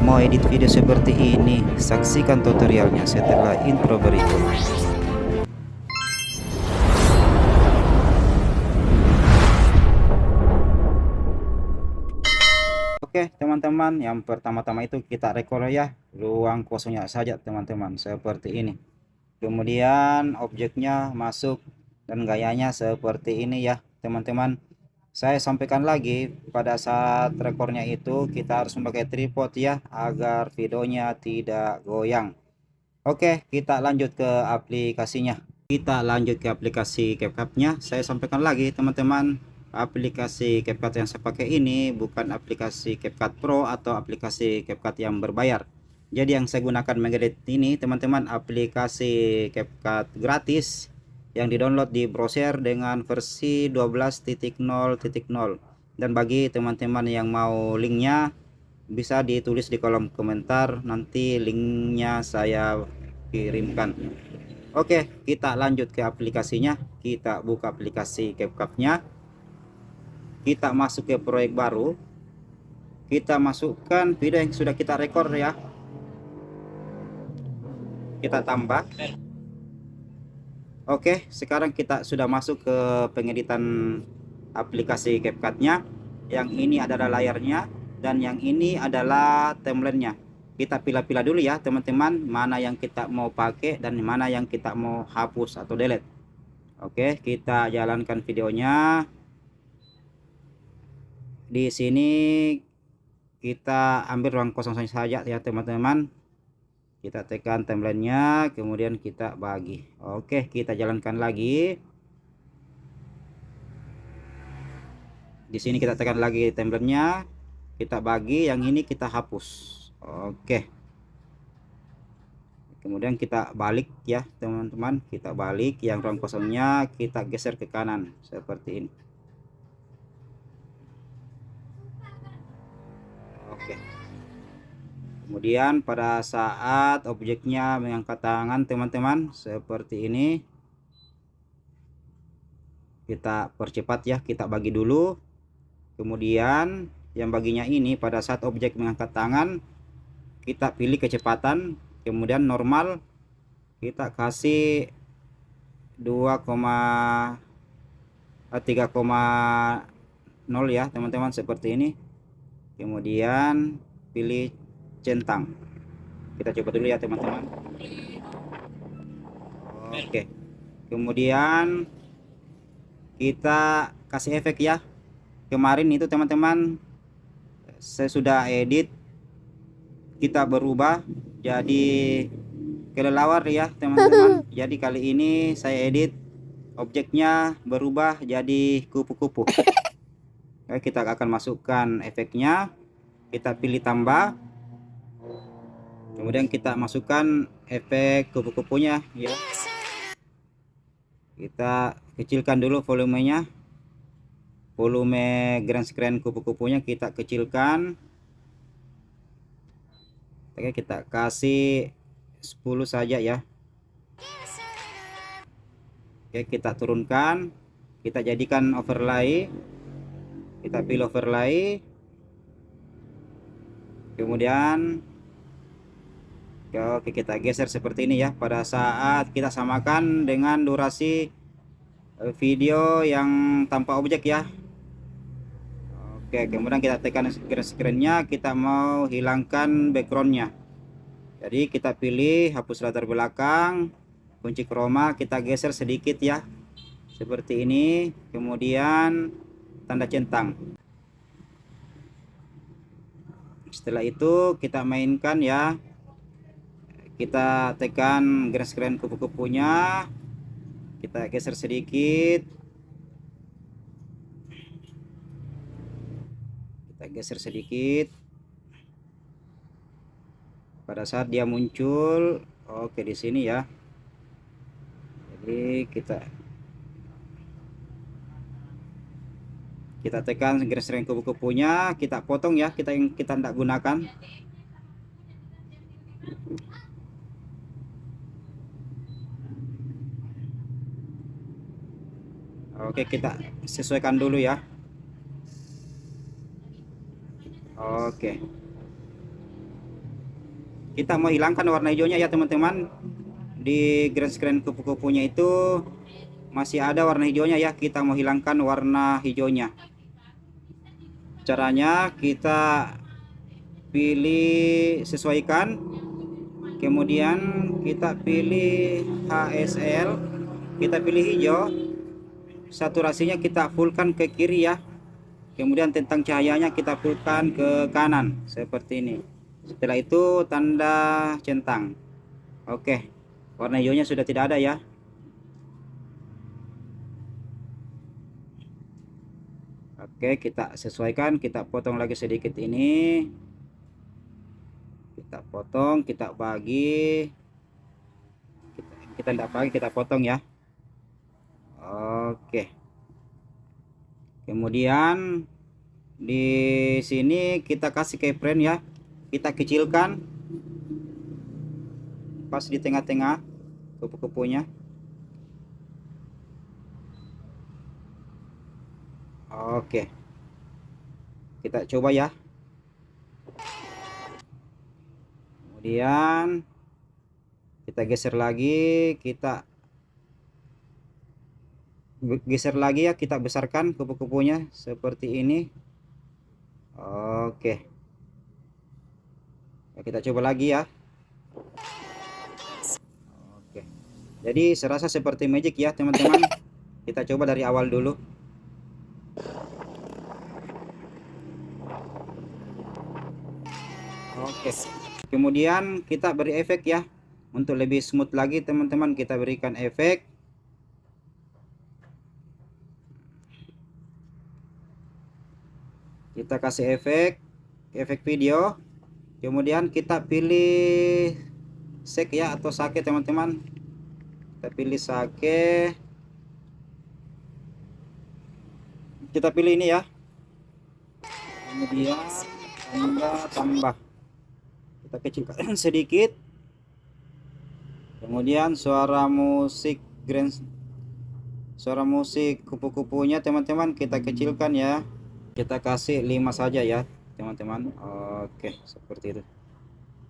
Mau edit video seperti ini? Saksikan tutorialnya setelah intro berikut. Oke teman-teman, yang pertama-tama itu kita rekor ya ruang kosongnya saja teman-teman, seperti ini. Kemudian objeknya masuk dan gayanya seperti ini ya teman-teman. Saya sampaikan lagi, pada saat rekornya itu kita harus memakai tripod ya, agar videonya tidak goyang. Oke, kita lanjut ke aplikasinya. Kita lanjut ke aplikasi CapCut-nya. Saya sampaikan lagi teman-teman, aplikasi CapCut yang saya pakai ini bukan aplikasi CapCut Pro atau aplikasi CapCut yang berbayar. Jadi yang saya gunakan mengedit ini teman-teman, aplikasi CapCut gratis yang di-download di browser dengan versi 12.0.0. Dan bagi teman-teman yang mau linknya, bisa ditulis di kolom komentar, nanti linknya saya kirimkan. Oke, kita lanjut ke aplikasinya. Kita buka aplikasi CapCut-nya. Kita masuk ke proyek baru. Kita masukkan video yang sudah kita record ya. Kita tambah. Oke, sekarang kita sudah masuk ke pengeditan aplikasi CapCut-nya. Yang ini adalah layarnya dan yang ini adalah timeline-nya. Kita pilih-pilih dulu ya teman-teman, mana yang kita mau pakai dan mana yang kita mau hapus atau delete. Oke, kita jalankan videonya. Di sini kita ambil ruang kosong saja ya teman-teman. Kita tekan timelinenya, kemudian kita bagi. Oke, kita jalankan lagi. Di sini kita tekan lagi timelinenya, kita bagi, yang ini kita hapus. Oke. Kemudian kita balik ya teman-teman, kita balik yang ruang kosongnya, kita geser ke kanan seperti ini. Oke. Kemudian pada saat objeknya mengangkat tangan teman-teman seperti ini, kita percepat ya, kita bagi dulu. Kemudian yang baginya ini pada saat objek mengangkat tangan, kita pilih kecepatan, kemudian normal kita kasih 3,0 ya teman-teman, seperti ini. Kemudian pilih centang. Kita coba dulu ya teman-teman. Oke. Kemudian kita kasih efek ya. Kemarin itu teman-teman saya sudah edit, kita berubah jadi kelelawar ya teman-teman. Jadi kali ini saya edit, objeknya berubah jadi kupu-kupu. Oke, kita akan masukkan efeknya, kita pilih tambah, kemudian kita masukkan efek kupu-kupunya ya. Kita kecilkan dulu volumenya, volume grand screen kupu-kupunya kita kecilkan. Oke, kita kasih 10 saja ya. Oke, kita turunkan, kita jadikan overlay, kita pilih overlay, kemudian oke, kita geser seperti ini ya. Pada saat kita samakan dengan durasi video yang tanpa objek ya. Oke, kemudian kita tekan screen-nya, kita mau hilangkan backgroundnya. Jadi kita pilih hapus latar belakang, kunci chroma, kita geser sedikit ya, seperti ini. Kemudian tanda centang. Setelah itu kita mainkan ya, kita tekan grand screen kupu-kupunya, kita geser sedikit, kita geser sedikit pada saat dia muncul. Oke, di sini ya. Jadi kita tekan grand screen kupu-kupunya, kita potong ya, kita tidak gunakan. Oke, kita sesuaikan dulu ya. Oke. Kita mau hilangkan warna hijaunya ya teman-teman. Di green screen kupu-kupunya itu masih ada warna hijaunya ya, kita mau hilangkan warna hijaunya. Caranya kita pilih sesuaikan, kemudian kita pilih HSL, kita pilih hijau, saturasinya kita fullkan ke kiri ya, kemudian tentang cahayanya kita fullkan ke kanan seperti ini. Setelah itu tanda centang. Oke, warna hijaunya sudah tidak ada ya. Oke, kita sesuaikan, kita potong lagi sedikit ini. Kita potong, kita bagi. Kita tidak bagi, kita potong ya. Oke. Kemudian di sini kita kasih keyframe ya. Kita kecilkan pas di tengah-tengah kupu-kupunya. Oke. Kita coba ya. Kemudian kita geser lagi, kita geser lagi ya, kita besarkan kupu-kupunya seperti ini. Oke. Kita coba lagi ya. Oke. Jadi serasa seperti magic ya teman-teman. Kita coba dari awal dulu. Oke. Kemudian kita beri efek ya. Untuk lebih smooth lagi teman-teman, kita berikan efek. Kita kasih efek video. Kemudian kita pilih sek ya atau sake teman-teman. Kita pilih sake. Kita pilih ini ya. Kemudian tambah. Kita kecilkan sedikit. Kemudian suara musik kupu-kupunya teman-teman kita kecilkan ya. Kita kasih 5 saja ya teman-teman. Oke, seperti itu.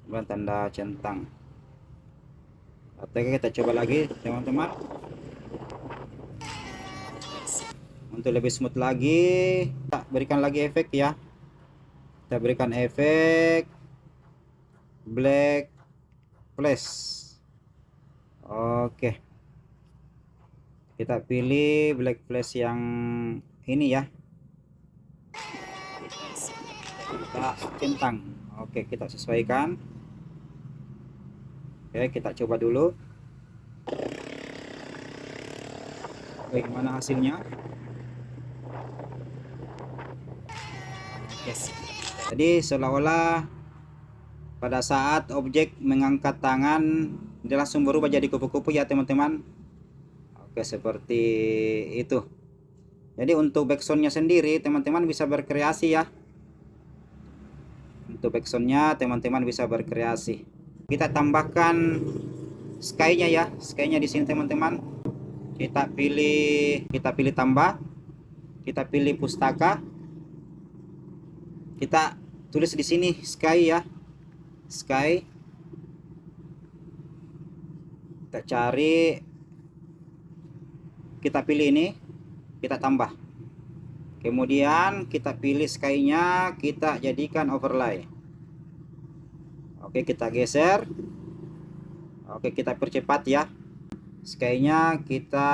Kemudian tanda centang. Oke, kita coba lagi teman-teman. Untuk lebih smooth lagi, kita berikan lagi efek ya. Kita berikan efek black flash. Oke. Kita pilih black flash yang ini ya. Kita centang. Oke, kita sesuaikan. Oke, kita coba dulu. Bagaimana hasilnya? Oke. Jadi seolah-olah pada saat objek mengangkat tangan dia langsung berubah jadi kupu-kupu ya teman-teman. Oke, seperti itu. Jadi untuk backsoundnya sendiri teman-teman bisa berkreasi ya. Untuk backsoundnya teman-teman bisa berkreasi. Kita tambahkan sky-nya ya, sky-nya di sini teman-teman. Kita pilih tambah, kita pilih pustaka, kita tulis di sini sky ya, sky. Kita cari, kita pilih ini, kita tambah. Kemudian kita pilih sky-nya, kita jadikan overlay. Oke, kita geser. Oke, kita percepat ya. Sky-nya kita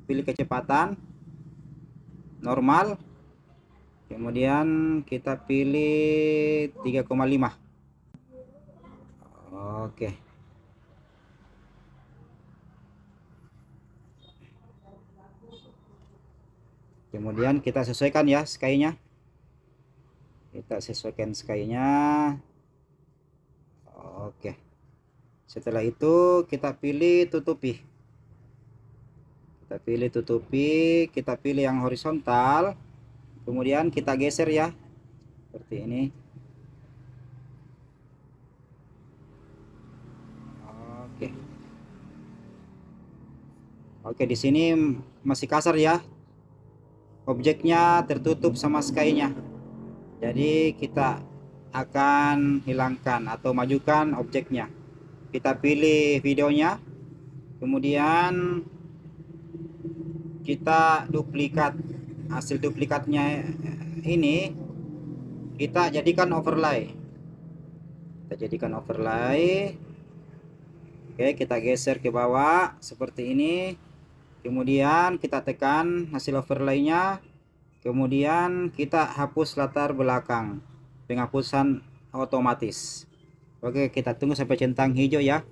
pilih kecepatan normal. Kemudian kita pilih 3,5. Oke. Kemudian kita sesuaikan ya sky-nya. Kita sesuaikan sky-nya. Oke. Setelah itu kita pilih tutupi. Kita pilih yang horizontal. Kemudian kita geser ya. Seperti ini. Oke. Oke, di sini masih kasar ya. Objeknya tertutup sama sky-nya. Jadi kita akan hilangkan atau majukan objeknya. Kita pilih videonya, kemudian kita duplikat. Hasil duplikatnya ini kita jadikan overlay. Oke, kita geser ke bawah seperti ini. Kemudian kita tekan hasil overlaynya. Kemudian kita hapus latar belakang. Penghapusan otomatis. Oke, kita tunggu sampai centang hijau ya.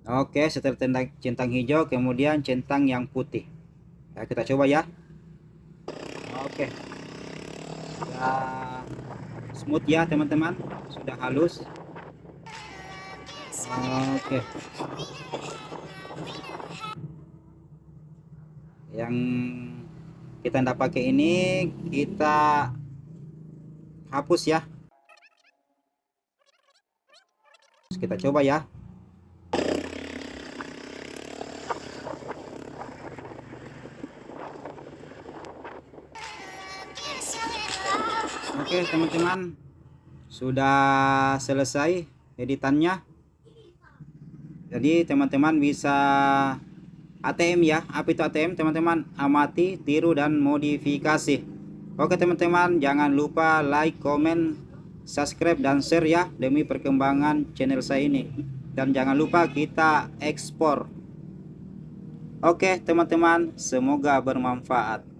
Oke, setelah centang hijau, kemudian centang yang putih. Nah, kita coba ya. Oke, sudah smooth ya teman-teman, sudah halus. Oke, yang kita tidak pakai ini kita hapus ya. Kita coba ya. Oke teman-teman, sudah selesai editannya. Jadi teman-teman bisa ATM ya. Apa itu ATM teman-teman? Amati, tiru, dan modifikasi. Oke teman-teman, jangan lupa like, comment, subscribe, dan share ya, demi perkembangan channel saya ini. Dan jangan lupa kita ekspor. Oke teman-teman, semoga bermanfaat.